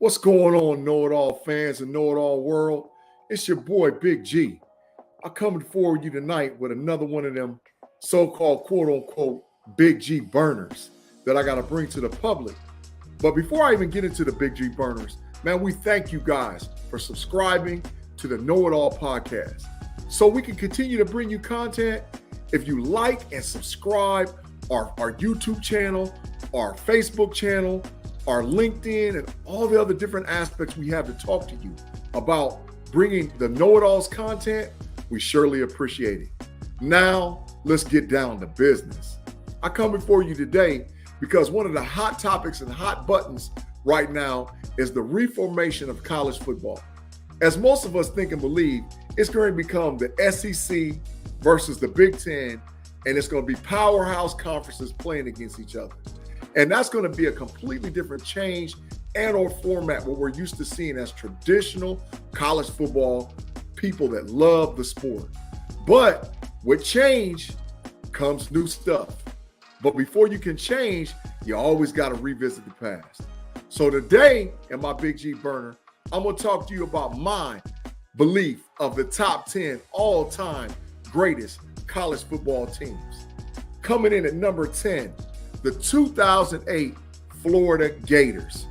What's going on, Know-It-All fans and Know-It-All world? It's your boy, Big G. I'm coming forward you tonight with another one of them so-called quote-unquote Big G burners that I got to bring to the public. But before I even get into the Big G burners, man, we thank you guys for subscribing to the Know-It-All podcast. So we can continue to bring you content. If you like and subscribe our YouTube channel, our Facebook channel, our LinkedIn, and all the other different aspects we have to talk to you about bringing the Know-It-Alls content, we surely appreciate it. Now, let's get down to business. I come before you today because one of the hot topics and hot buttons right now is the reformation of college football. As most of us think and believe, it's going to become the SEC versus the Big Ten, and it's going to be powerhouse conferences playing against each other. And that's going to be a completely different change and or format what we're used to seeing as traditional college football people that love the sport. But with change comes new stuff. But before you can change, you always got to revisit the past. So today in my Big G burner, I'm going to talk to you about my belief of the top 10 all-time greatest college football teams. Coming in at number 10, the 2008 Florida Gators.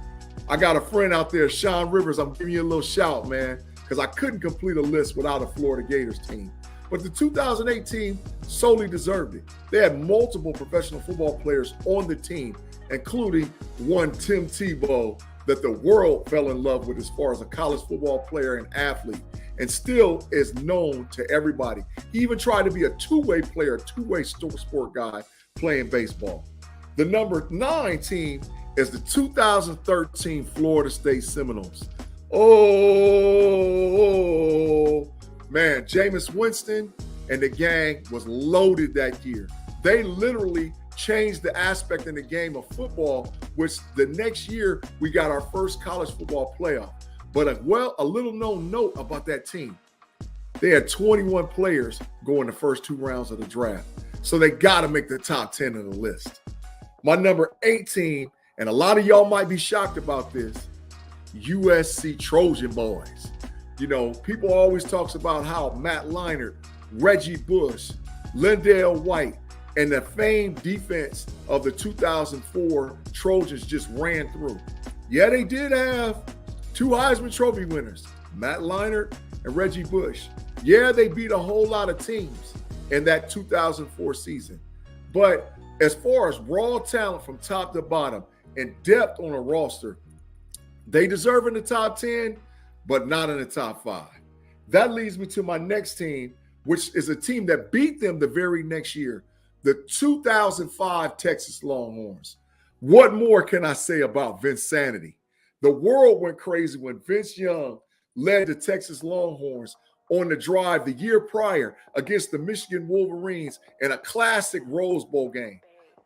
I got a friend out there, Sean Rivers. I'm giving you a little shout, man, because I couldn't complete a list without a Florida Gators team. But the 2008 team solely deserved it. They had multiple professional football players on the team, including one Tim Tebow that the world fell in love with as far as a college football player and athlete, and still is known to everybody. He even tried to be a two-way player, two-way sport guy playing baseball. The number 9 team is the 2013 Florida State Seminoles. Oh, man, Jameis Winston and the gang was loaded that year. They literally changed the aspect in the game of football, which the next year we got our first college football playoff. But a little known note about that team, they had 21 players go in the first 2 rounds of the draft. So they got to make the top 10 of the list. My number 18, and a lot of y'all might be shocked about this, USC Trojan boys. You know, people always talks about how Matt Leinart, Reggie Bush, Lindale White, and the famed defense of the 2004 Trojans just ran through. Yeah, they did have 2 Heisman Trophy winners, Matt Leinart and Reggie Bush. Yeah, they beat a whole lot of teams in that 2004 season. But as far as raw talent from top to bottom and depth on a roster, they deserve in the top 10, but not in the top 5. That leads me to my next team, which is a team that beat them the very next year, the 2005 Texas Longhorns. What more can I say about Vinsanity? The world went crazy when Vince Young led the Texas Longhorns on the drive the year prior against the Michigan Wolverines in a classic Rose Bowl game.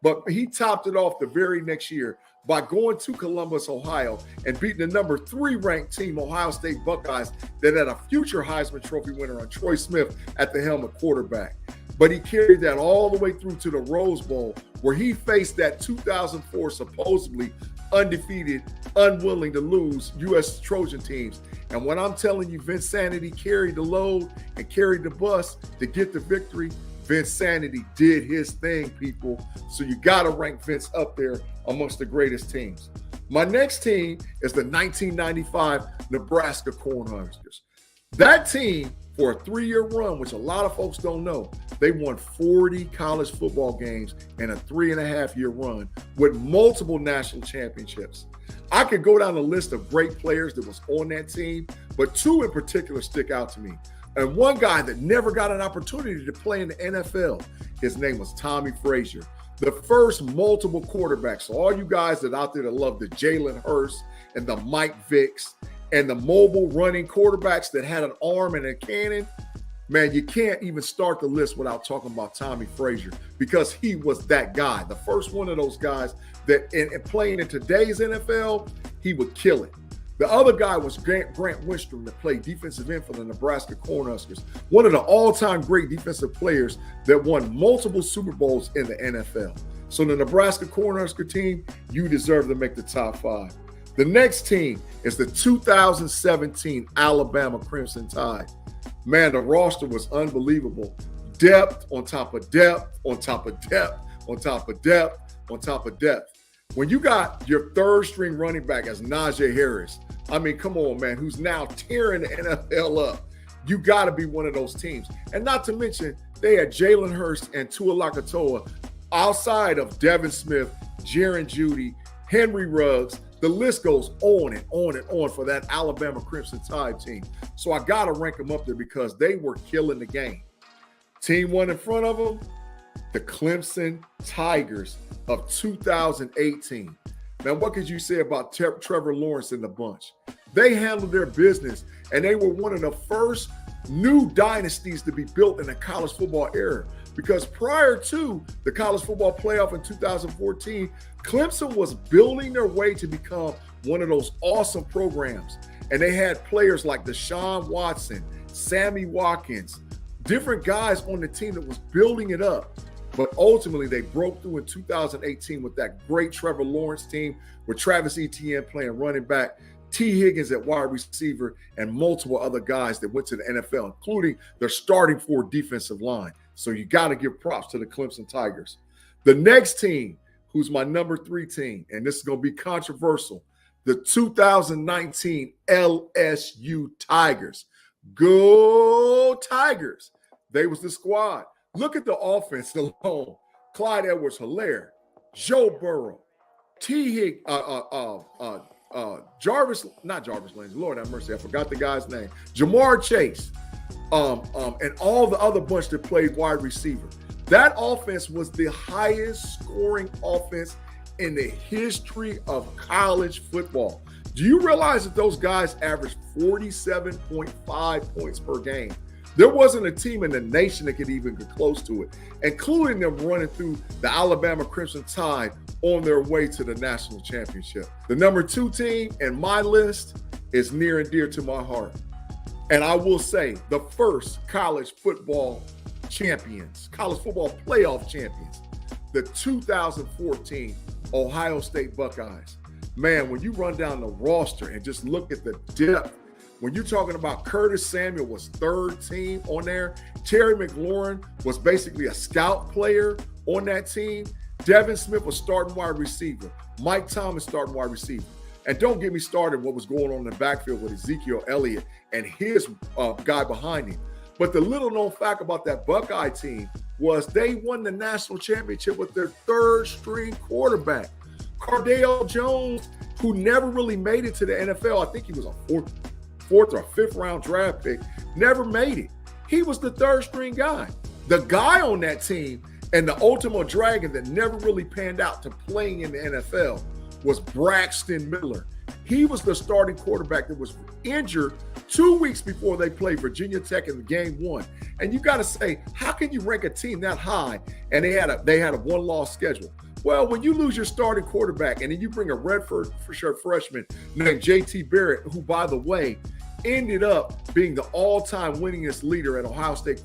But he topped it off the very next year by going to Columbus, Ohio, and beating the number 3 ranked team, Ohio State Buckeyes, that had a future Heisman Trophy winner on Troy Smith at the helm of quarterback. But he carried that all the way through to the Rose Bowl, where he faced that 2004 supposedly undefeated, unwilling to lose U.S. Trojan teams. And when I'm telling you Vinsanity carried the load and carried the bus to get the victory, Vinsanity did his thing, people. So you got to rank Vince up there amongst the greatest teams. My next team is the 1995 Nebraska Cornhuskers. That team, for a 3-year run, which a lot of folks don't know, they won 40 college football games in a 3.5-year run with multiple national championships. I could go down a list of great players that was on that team, but 2 in particular stick out to me. And one guy that never got an opportunity to play in the NFL, his name was Tommy Frazier, the first multiple quarterbacks. So all you guys that out there that love the Jalen Hurts and the Mike Vicks and the mobile running quarterbacks that had an arm and a cannon, man, you can't even start the list without talking about Tommy Frazier, because he was that guy, the first one of those guys that in playing in today's NFL, he would kill it. The other guy was Grant Winstrom, that played defensive end for the Nebraska Cornhuskers, one of the all-time great defensive players that won multiple Super Bowls in the NFL. So the Nebraska Cornhusker team, you deserve to make the top 5. The next team is the 2017 Alabama Crimson Tide. Man, the roster was unbelievable. Depth on top of depth, on top of depth, on top of depth, on top of depth. When you got your third string running back as Najee Harris, I mean, come on, man, who's now tearing the NFL up. You got to be one of those teams. And not to mention, they had Jalen Hurts and Tua Tagovailoa outside of Devin Smith, Jaron Judy, Henry Ruggs. The list goes on and on and on for that Alabama Crimson Tide team. So I got to rank them up there because they were killing the game. Team one in front of them, the Clemson Tigers of 2018. Now, what could you say about Trevor Lawrence and the bunch? They handled their business, and they were one of the first new dynasties to be built in the college football era. Because prior to the college football playoff in 2014, Clemson was building their way to become one of those awesome programs. And they had players like Deshaun Watson, Sammy Watkins, different guys on the team that was building it up. But ultimately, they broke through in 2018 with that great Trevor Lawrence team with Travis Etienne playing running back, T. Higgins at wide receiver, and multiple other guys that went to the NFL, including their starting four defensive line. So you got to give props to the Clemson Tigers. The next team, who's my number 3 team, and this is going to be controversial, the 2019 LSU Tigers. Go Tigers. They was the squad. Look at the offense alone. Clyde Edwards-Helaire, Joe Burrow, Jarvis, not Jarvis Landry, Lord have mercy, I forgot the guy's name. Jamar Chase, and all the other bunch that played wide receiver. That offense was the highest scoring offense in the history of college football. Do you realize that those guys averaged 47.5 points per game? There wasn't a team in the nation that could even get close to it, including them running through the Alabama Crimson Tide on their way to the national championship. The number 2 team in my list is near and dear to my heart. And I will say the first college football champions, college football playoff champions, the 2014 Ohio State Buckeyes. Man, when you run down the roster and just look at the depth, when you're talking about Curtis Samuel was third team on there, Terry McLaurin was basically a scout player on that team. Devin Smith was starting wide receiver. Mike Thomas starting wide receiver. And don't get me started what was going on in the backfield with Ezekiel Elliott and his guy behind him. But the little known fact about that Buckeye team was they won the national championship with their third string quarterback, Cardale Jones, who never really made it to the NFL. I think he was a fourth or fifth round draft pick, never made it. He was the third string guy. The guy on that team and the ultimate dragon that never really panned out to playing in the NFL was Braxton Miller. He was the starting quarterback that was injured 2 weeks before they played Virginia Tech in game 1. And you got to say, how can you rank a team that high and they had a one-loss schedule? Well, when you lose your starting quarterback and then you bring a redshirt freshman named J.T. Barrett, who, by the way, ended up being the all-time winningest leader at Ohio State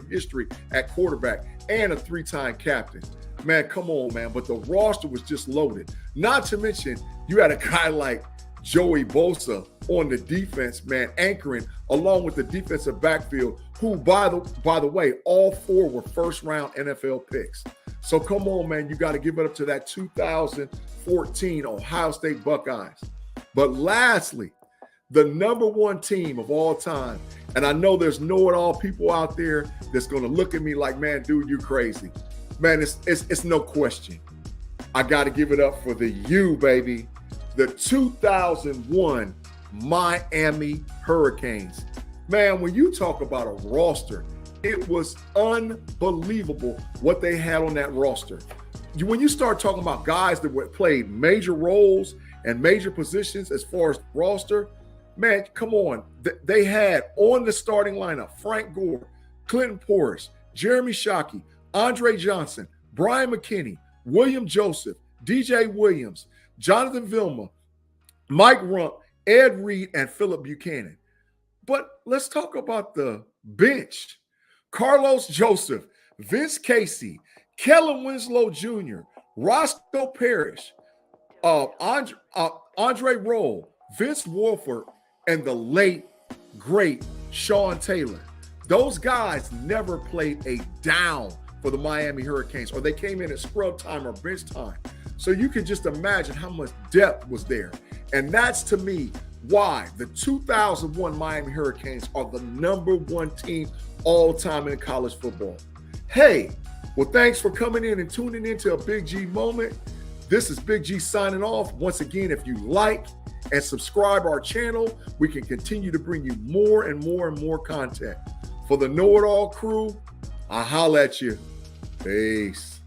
history at quarterback and a 3-time captain. Man, come on, man. But the roster was just loaded. Not to mention, you had a guy like Joey Bosa on the defense, man, anchoring along with the defensive backfield, who, by the way, all 4 were first-round NFL picks. So come on, man, you got to give it up to that 2014 Ohio State Buckeyes. But lastly, the number 1 team of all time, and I know there's know-it-all people out there that's going to look at me like, man, dude, you crazy. Man, it's no question. I got to give it up for the U, baby. The 2001 Miami Hurricanes. Man, when you talk about a roster, it was unbelievable what they had on that roster. When you start talking about guys that played major roles and major positions as far as roster, man, come on. They had on the starting lineup Frank Gore, Clinton Porras, Jeremy Shockey, Andre Johnson, Brian McKinney, William Joseph, DJ Williams, Jonathan Vilma, Mike Rump, Ed Reed, and Philip Buchanan. But let's talk about the bench. Carlos Joseph, Vince Casey, Kellen Winslow Jr., Roscoe Parrish, Andre Roll, Vince Wolford, and the late, great Sean Taylor. Those guys never played a down for the Miami Hurricanes, or they came in at scrub time or bench time. So you can just imagine how much depth was there. And that's, to me, why the 2001 Miami Hurricanes are the #1 team all time in college football. Hey, well, thanks for coming in and tuning into a Big G moment. This is Big G signing off. Once again, if you like and subscribe our channel, we can continue to bring you more and more and more content. For the Know It All crew, I'll holla at you. Peace.